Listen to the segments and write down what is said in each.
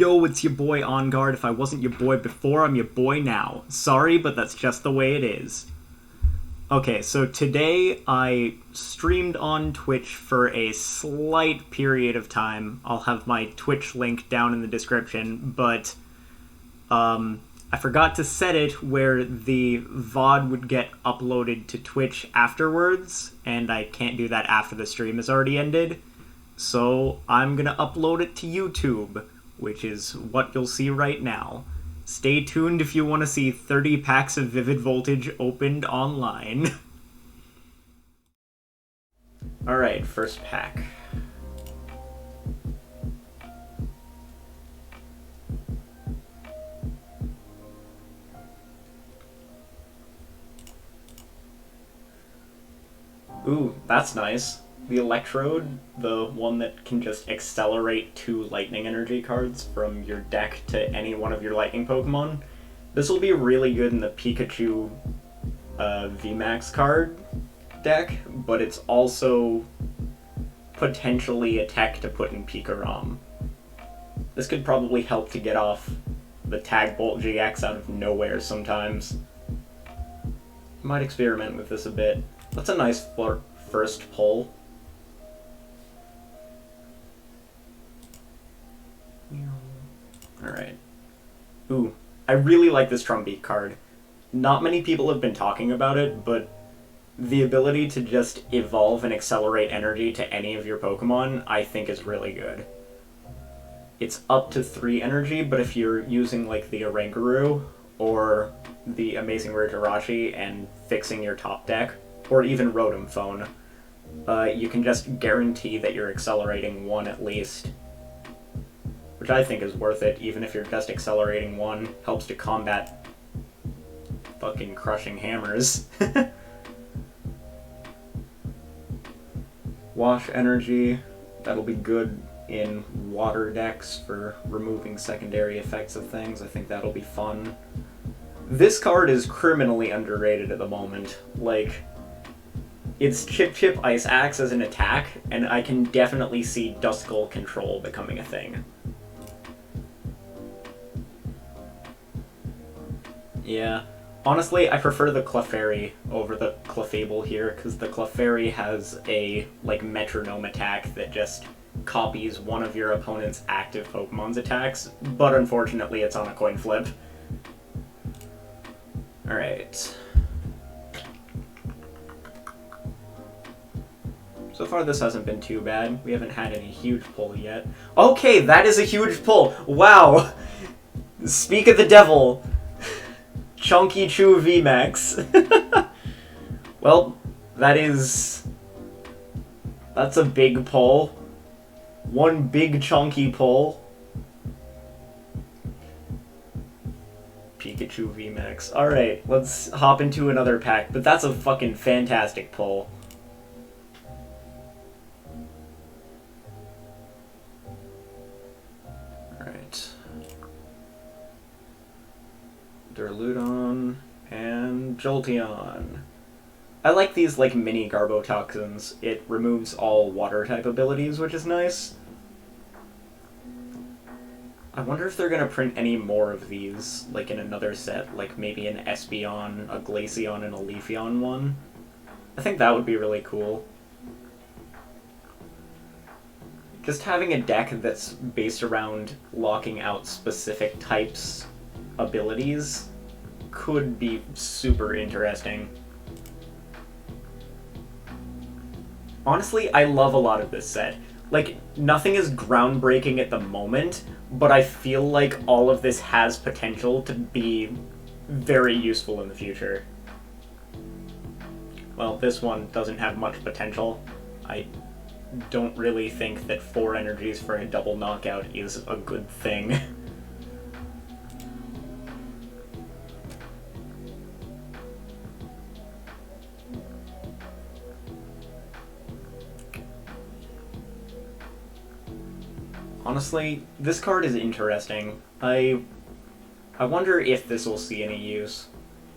Yo, it's your boy On Guard. If I wasn't your boy before, I'm your boy now. Sorry, but that's just the way it is. Okay, so today I streamed on Twitch for a slight period of time. I'll have my Twitch link down in the description, but I forgot to set it where the VOD would get uploaded to Twitch afterwards, and I can't do that after the stream has already ended. So I'm gonna upload it to YouTube, which is what you'll see right now. Stay tuned if you want to see 30 packs of Vivid Voltage opened online. Alright, first pack. Ooh, that's nice. The Electrode, the one that can just accelerate 2 lightning energy cards from your deck to any one of your lightning Pokemon. This will be really good in the Pikachu VMAX card deck, but it's also potentially a tech to put in Pikarom. This could probably help to get off the Tag Bolt GX out of nowhere sometimes. Might experiment with this a bit. That's a nice first pull. Alright. Ooh, I really like this Trumbeak card. Not many people have been talking about it, but the ability to just evolve and accelerate energy to any of your Pokemon, I think is really good. It's up to 3 energy, but if you're using like the Oranguru or the Amazing Rare Jirachi and fixing your top deck, or even Rotom Phone, you can just guarantee that you're accelerating 1 at least. Which I think is worth it, even if you're just accelerating 1, helps to combat fucking crushing hammers. Wash energy, that'll be good in water decks for removing secondary effects of things. I think that'll be fun. This card is criminally underrated at the moment. Like, it's Chip Chip Ice Axe as an attack, and I can definitely see Duskull Control becoming a thing. Yeah. Honestly, I prefer the Clefairy over the Clefable here, because the Clefairy has a, like, metronome attack that just copies one of your opponent's active Pokemon's attacks, but unfortunately it's on a coin flip. Alright. So far this hasn't been too bad. We haven't had any huge pull yet. Okay, that is a huge pull! Wow! Speak of the devil! Chunky Chew VMAX. Well, that's a big pull. One big chunky pull. Pikachu VMAX. Alright, let's hop into another pack, but that's a fucking fantastic pull. Alright. Duraludon and Jolteon. I like these like mini Garbotoxins. It removes all water type abilities, which is nice. I wonder if they're gonna print any more of these, like in another set, like maybe an Espeon, a Glaceon, and a Leafeon one. I think that would be really cool. Just having a deck that's based around locking out specific types' abilities could be super interesting. Honestly, I love a lot of this set. Like, nothing is groundbreaking at the moment, but I feel like all of this has potential to be very useful in the future. Well, this one doesn't have much potential. I don't really think that 4 energies for a double knockout is a good thing. Honestly, this card is interesting. I wonder if this will see any use.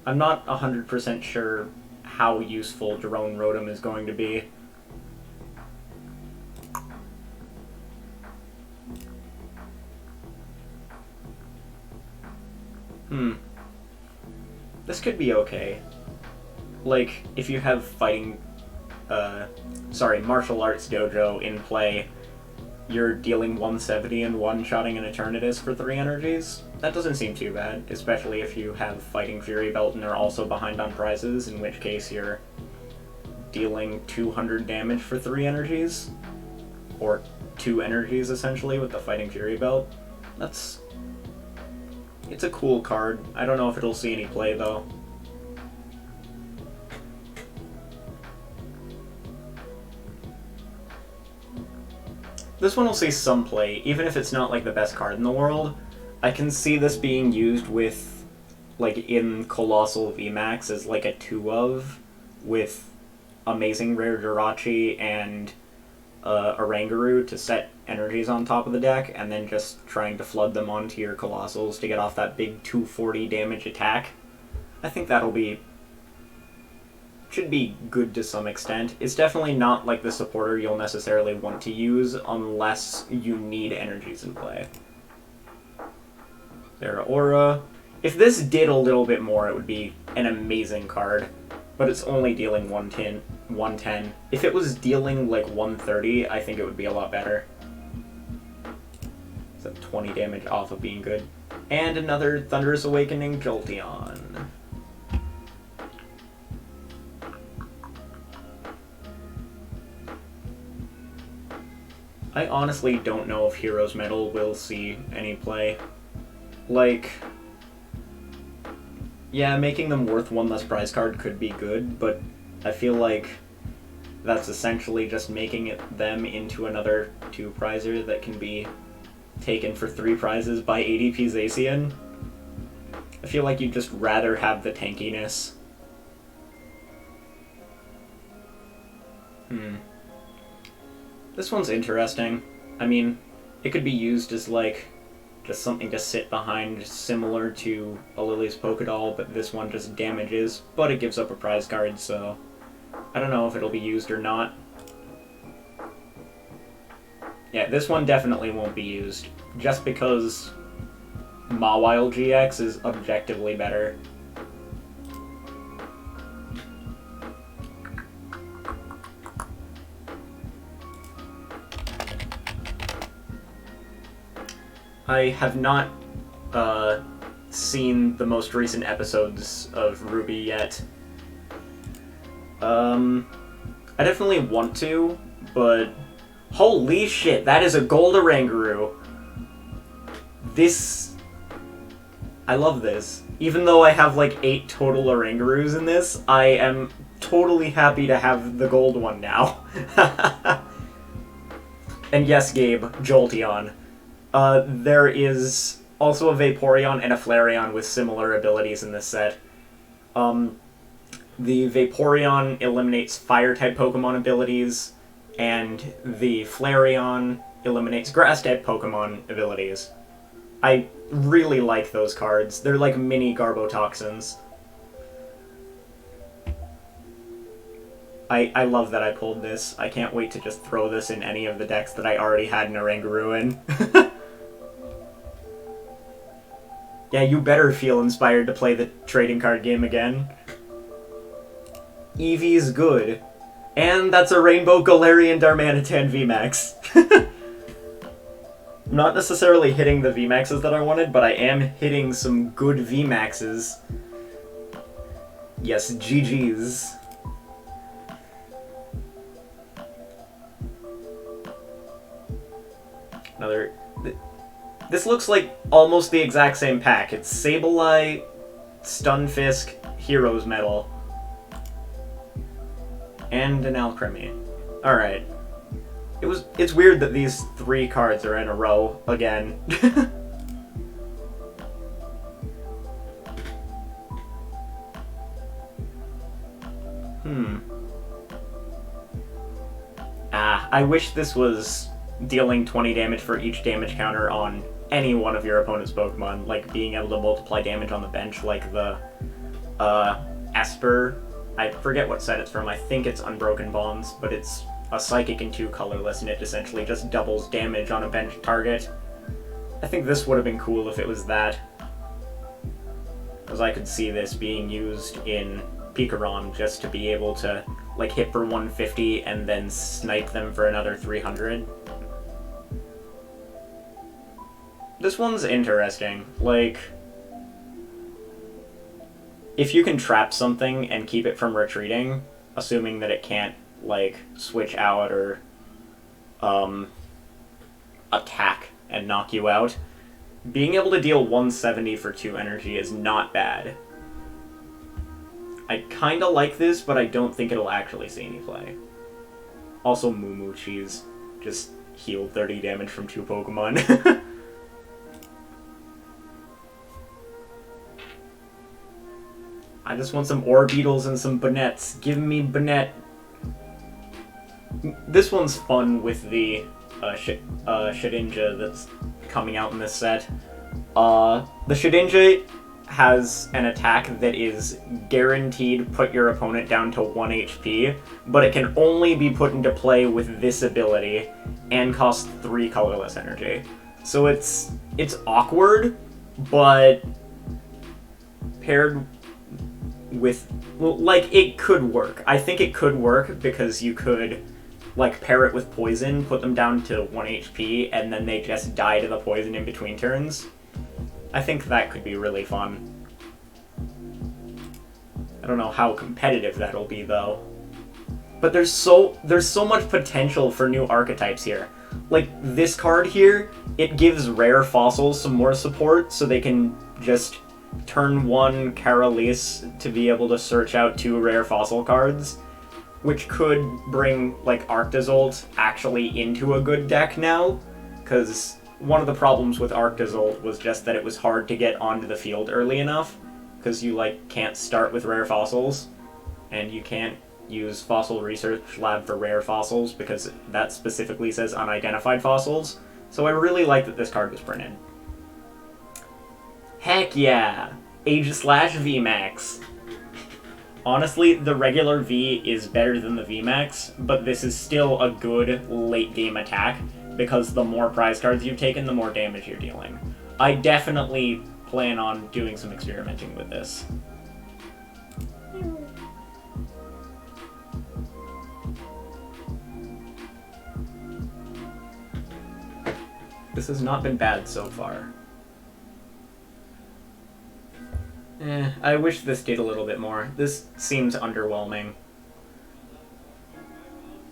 I'm not 100% sure how useful Drone Rotom is going to be. This could be okay. Like, if you have martial arts dojo in play, you're dealing 170 and one-shotting an Eternatus for 3 energies. That doesn't seem too bad, especially if you have Fighting Fury Belt and are also behind on prizes, in which case you're dealing 200 damage for 3 energies. Or 2 energies, essentially, with the Fighting Fury Belt. It's a cool card. I don't know if it'll see any play, though. This one will see some play, even if it's not, like, the best card in the world. I can see this being used with, like, in Colossal VMAX as, like, a 2-of, with Amazing Rare Jirachi and Oranguru to set energies on top of the deck, and then just trying to flood them onto your Colossals to get off that big 240 damage attack. I think should be good to some extent. It's definitely not like the supporter you'll necessarily want to use unless you need energies in play. There, Aura. If this did a little bit more, it would be an amazing card, but it's only dealing 110. If it was dealing like 130, I think it would be a lot better. So 20 damage off of being good. And another Thunderous Awakening Jolteon. I honestly don't know if Hero's Medal will see any play. Like, yeah, making them worth 1 less prize card could be good, but I feel like that's essentially just making them into another 2-prizer that can be taken for 3 prizes by ADP Zacian. I feel like you'd just rather have the tankiness. This one's interesting. I mean, it could be used as, like, just something to sit behind, similar to a Lily's Pokédoll, but this one just damages, but it gives up a prize card, so I don't know if it'll be used or not. Yeah, this one definitely won't be used, just because Mawile GX is objectively better. I have not seen the most recent episodes of Ruby yet. I definitely want to, but holy shit, that is a gold Oranguru. I love this. Even though I have like 8 total Orangurus in this, I am totally happy to have the gold one now. And yes, Gabe, Jolteon. There is also a Vaporeon and a Flareon with similar abilities in this set. The Vaporeon eliminates Fire-type Pokemon abilities, and the Flareon eliminates Grass-type Pokemon abilities. I really like those cards. They're like mini Garbotoxins. I love that I pulled this. I can't wait to just throw this in any of the decks that I already had an Oranguru in. Yeah, you better feel inspired to play the trading card game again. Eevee's good. And that's a Rainbow Galarian Darmanitan VMAX. I'm not necessarily hitting the VMAXs that I wanted, but I am hitting some good VMAXs. Yes, GG's. Another... This looks like almost the exact same pack. It's Sableye, Stunfisk, Hero's Medal, and an Alcremie. Alright. It's weird that these 3 cards are in a row again. I wish this was dealing 20 damage for each damage counter on any one of your opponent's Pokemon, like being able to multiply damage on the bench, like the Esper. I forget what set it's from. I think it's Unbroken Bonds, but it's a Psychic and 2 colorless, and it essentially just doubles damage on a bench target. I think this would have been cool if it was that. because I could see this being used in Pikarom just to be able to, like, hit for 150 and then snipe them for another 300. This one's interesting. Like, if you can trap something and keep it from retreating, assuming that it can't, like, switch out or attack and knock you out, being able to deal 170 for 2 energy is not bad. I kinda like this, but I don't think it'll actually see any play. Also, Moo Cheese just healed 30 damage from 2 Pokemon. I just want some Orbeetles and some Bannettes. Give me Bannett. This one's fun with the Shedinja that's coming out in this set. The Shedinja has an attack that is guaranteed put your opponent down to 1 HP, but it can only be put into play with this ability and costs 3 colorless energy. So it's awkward, but paired with, well, like, it could work. I think it could work because you could, like, pair it with poison, put them down to 1 HP, and then they just die to the poison in between turns. I think that could be really fun. I don't know how competitive that'll be, though. But there's so much potential for new archetypes here. Like, this card here, it gives rare fossils some more support, so they can just turn 1 Carolise to be able to search out 2 rare fossil cards, which could bring, like, Arctozolt actually into a good deck now, because one of the problems with Arctozolt was just that it was hard to get onto the field early enough, because you, like, can't start with rare fossils, and you can't use Fossil Research Lab for rare fossils, because that specifically says unidentified fossils, so I really like that this card was printed. Heck yeah! Age/VMAX. Honestly, the regular V is better than the VMAX, but this is still a good late-game attack, because the more prize cards you've taken, the more damage you're dealing. I definitely plan on doing some experimenting with this. This has not been bad so far. I wish this did a little bit more. This seems underwhelming.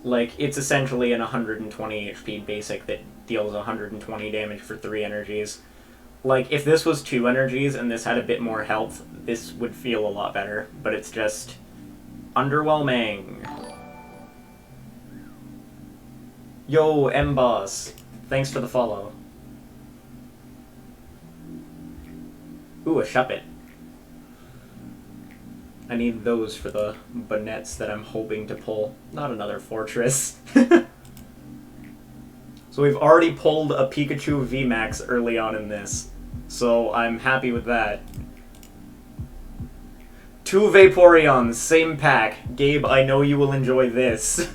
Like, it's essentially an 120 HP basic that deals 120 damage for 3 energies. Like, if this was 2 energies and this had a bit more health, this would feel a lot better, but it's just underwhelming. Yo, M-Boss. Thanks for the follow. Ooh, a Shuppet. I need those for the Bannettes that I'm hoping to pull. Not another Fortress. So we've already pulled a Pikachu VMAX early on in this, so I'm happy with that. 2 Vaporeons, same pack. Gabe, I know you will enjoy this.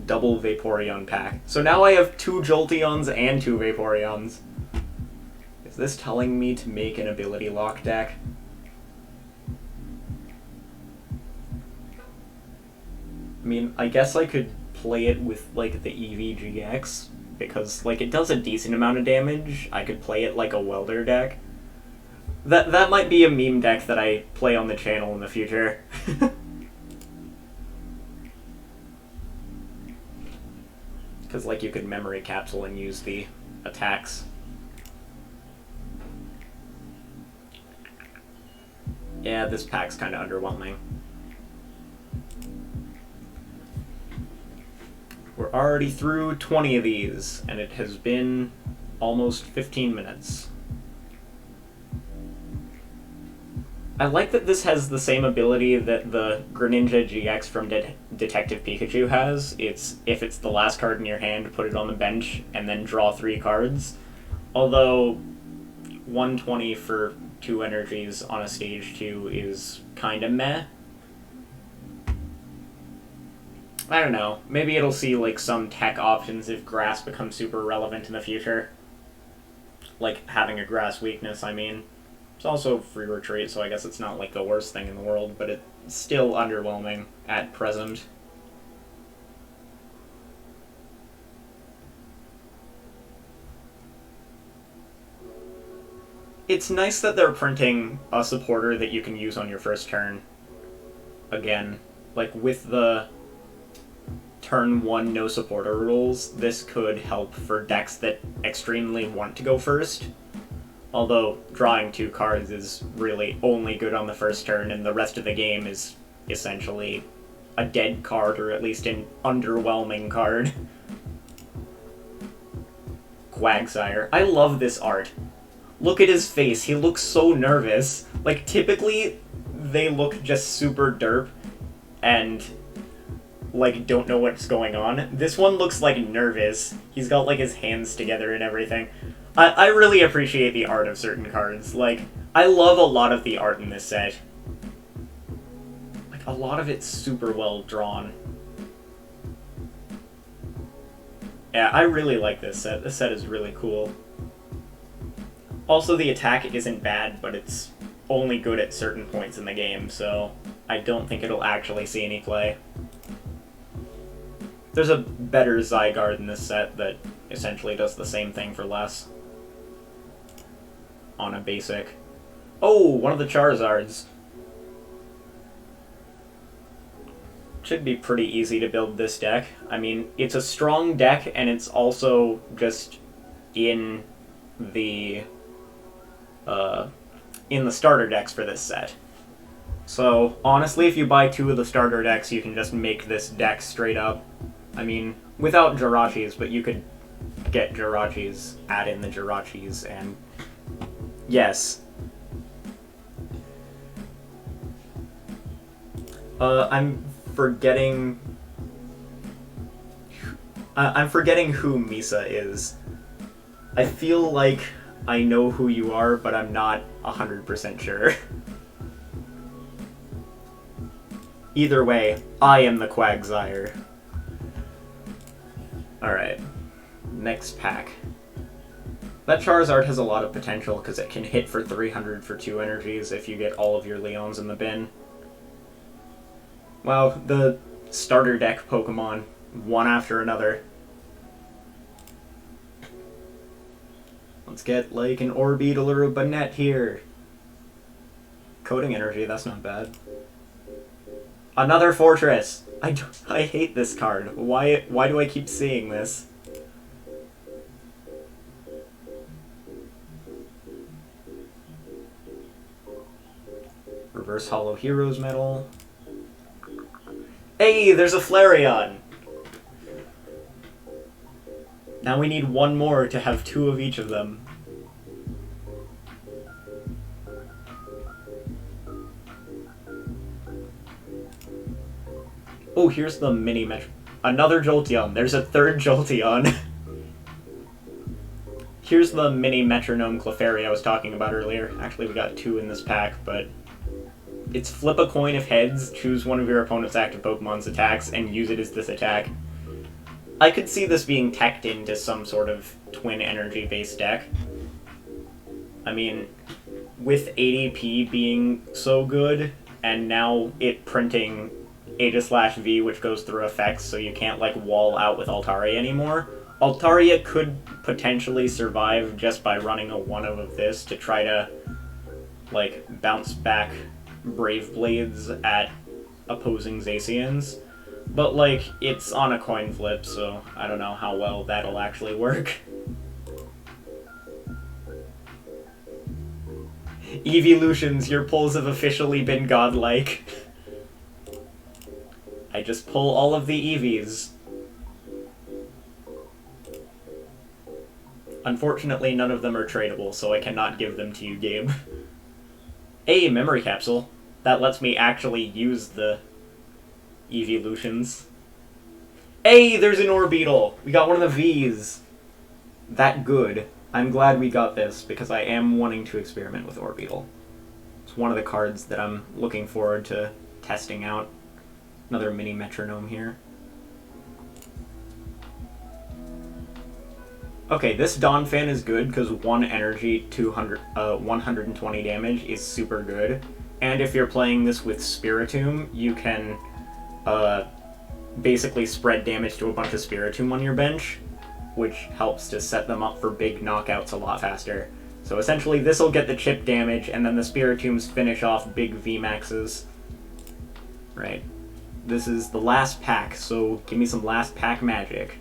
Double Vaporeon pack. So now I have 2 Jolteons and 2 Vaporeons. Is this telling me to make an ability lock deck? I mean, I guess I could play it with, like, the EVGX, because, like, it does a decent amount of damage. I could play it like a welder deck. That might be a meme deck that I play on the channel in the future. Because, like, you could memory capsule and use the attacks. Yeah, this pack's kind of underwhelming. We're already through 20 of these, and it has been almost 15 minutes. I like that this has the same ability that the Greninja GX from Detective Pikachu has. It's, if it's the last card in your hand, put it on the bench, and then draw 3 cards. Although, 120 for 2 energies on a stage 2 is kinda meh. I don't know. Maybe it'll see, like, some tech options if grass becomes super relevant in the future. Like, having a grass weakness, I mean. It's also free retreat, so I guess it's not, like, the worst thing in the world, but it's still underwhelming at present. It's nice that they're printing a supporter that you can use on your first turn. Again, like, with the turn 1 no supporter rules, this could help for decks that extremely want to go first. Although drawing 2 cards is really only good on the first turn, and the rest of the game is essentially a dead card, or at least an underwhelming card. Quagsire. I love this art. Look at his face, he looks so nervous. Like, typically, they look just super derp, and, like, don't know what's going on. This one looks, like, nervous. He's got, like, his hands together and everything. I really appreciate the art of certain cards. Like, I love a lot of the art in this set. Like, a lot of it's super well drawn. Yeah, I really like this set. This set is really cool. Also, the attack isn't bad, but it's only good at certain points in the game, so I don't think it'll actually see any play. There's a better Zygarde in this set that essentially does the same thing for less. On a basic. Oh, one of the Charizards. Should be pretty easy to build this deck. I mean, it's a strong deck, and it's also just in the starter decks for this set. So, honestly, if you buy 2 of the starter decks, you can just make this deck straight up. I mean, without Jirachis, but you could get Jirachis, add in the Jirachis, and yes. I'm forgetting who Misa is. I feel like I know who you are, but I'm not 100% sure. Either way, I am the Quagsire. Alright, next pack. That Charizard has a lot of potential because it can hit for 300 for 2 energies if you get all of your Leons in the bin. Wow, the starter deck Pokemon, one after another. Let's get, like, an Orbeetle or a Banette here. Coding energy, that's not bad. Another Fortress! I hate this card. Why do I keep seeing this? Reverse Hollow Heroes Medal. Hey, there's a Flareon! Now we need one more to have 2 of each of them. Oh, here's the mini another Jolteon. There's a 3rd Jolteon. Here's the mini Metronome Clefairy I was talking about earlier. Actually, we got 2 in this pack, but it's flip a coin of heads, choose one of your opponent's active Pokemon's attacks, and use it as this attack. I could see this being teched into some sort of twin energy-based deck. I mean, with ADP being so good, and now it printing Aegis/V, which goes through effects, so you can't, like, wall out with Altaria anymore. Altaria could potentially survive just by running a 1-of of this to try to, like, bounce back Brave Blades at opposing Zacians. But, like, it's on a coin flip, so I don't know how well that'll actually work. Eeveelutions, your pulls have officially been godlike. I just pull all of the Eevees. Unfortunately, none of them are tradable, so I cannot give them to you, Gabe. A memory capsule. That lets me actually use the Eeveelutions. Hey, there's an Orbeetle! We got one of the Vs. That good. I'm glad we got this, because I am wanting to experiment with Orbeetle. It's one of the cards that I'm looking forward to testing out. Another mini metronome here. Okay, this Dawn fan is good because 1 energy, 120 damage is super good. And if you're playing this with Spiritomb, you can basically spread damage to a bunch of Spiritomb on your bench, which helps to set them up for big knockouts a lot faster. So essentially, this will get the chip damage, and then the Spiritombs finish off big VMAXs. Right. This is the last pack, so give me some last pack magic.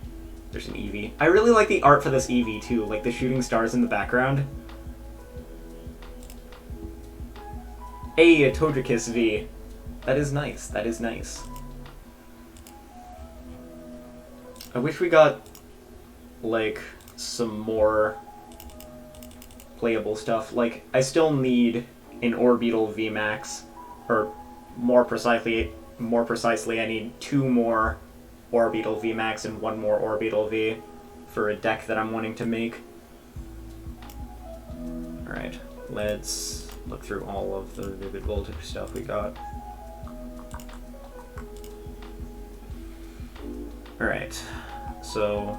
There's an Eevee. I really like the art for this Eevee, too, like the shooting stars in the background. Hey, a Togekiss V. That is nice, that is nice. I wish we got, like, some more playable stuff. Like, I still need an Orbital VMAX, or more precisely, I need 2 more Orbital VMAX and 1 more Orbital V for a deck that I'm wanting to make. Alright, let's look through all of the Vivid Voltage stuff we got. Alright, so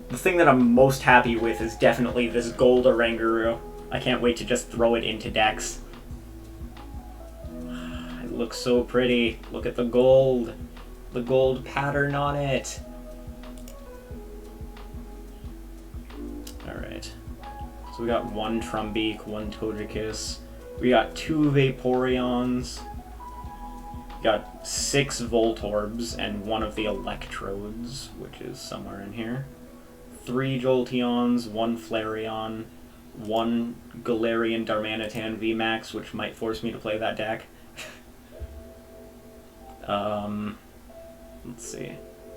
the thing that I'm most happy with is definitely this gold Oranguru. I can't wait to just throw it into decks. It looks so pretty. Look at the gold pattern on it. Alright. So we got 1 Trumbeak, 1 Togekiss. We got 2 Vaporeons. We got 6 Voltorbs and 1 of the Electrodes, which is somewhere in here. 3 Jolteons, 1 Flareon, 1 Galarian Darmanitan VMAX, which might force me to play that deck. Let's see.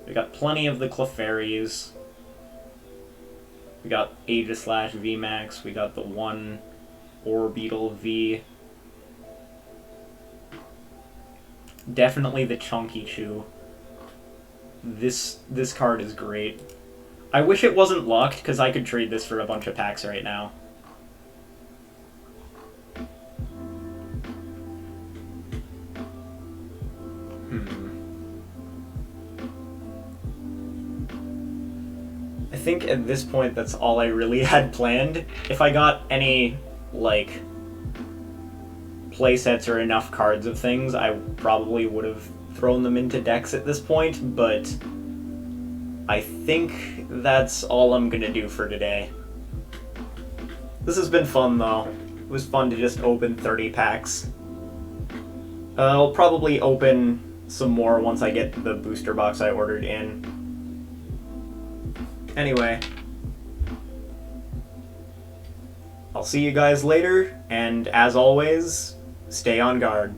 We got plenty of the Clefairies. We got Aegislash VMAX. We got the 1 Orbital V. Definitely the Chunky Chew. This card is great. I wish it wasn't locked, because I could trade this for a bunch of packs right now. I think at this point that's all I really had planned. If I got any, like, playsets or enough cards of things, I probably would have thrown them into decks at this point, but I think that's all I'm gonna do for today. This has been fun, though. It was fun to just open 30 packs. I'll probably open some more once I get the booster box I ordered in. Anyway, I'll see you guys later, and as always, stay on guard.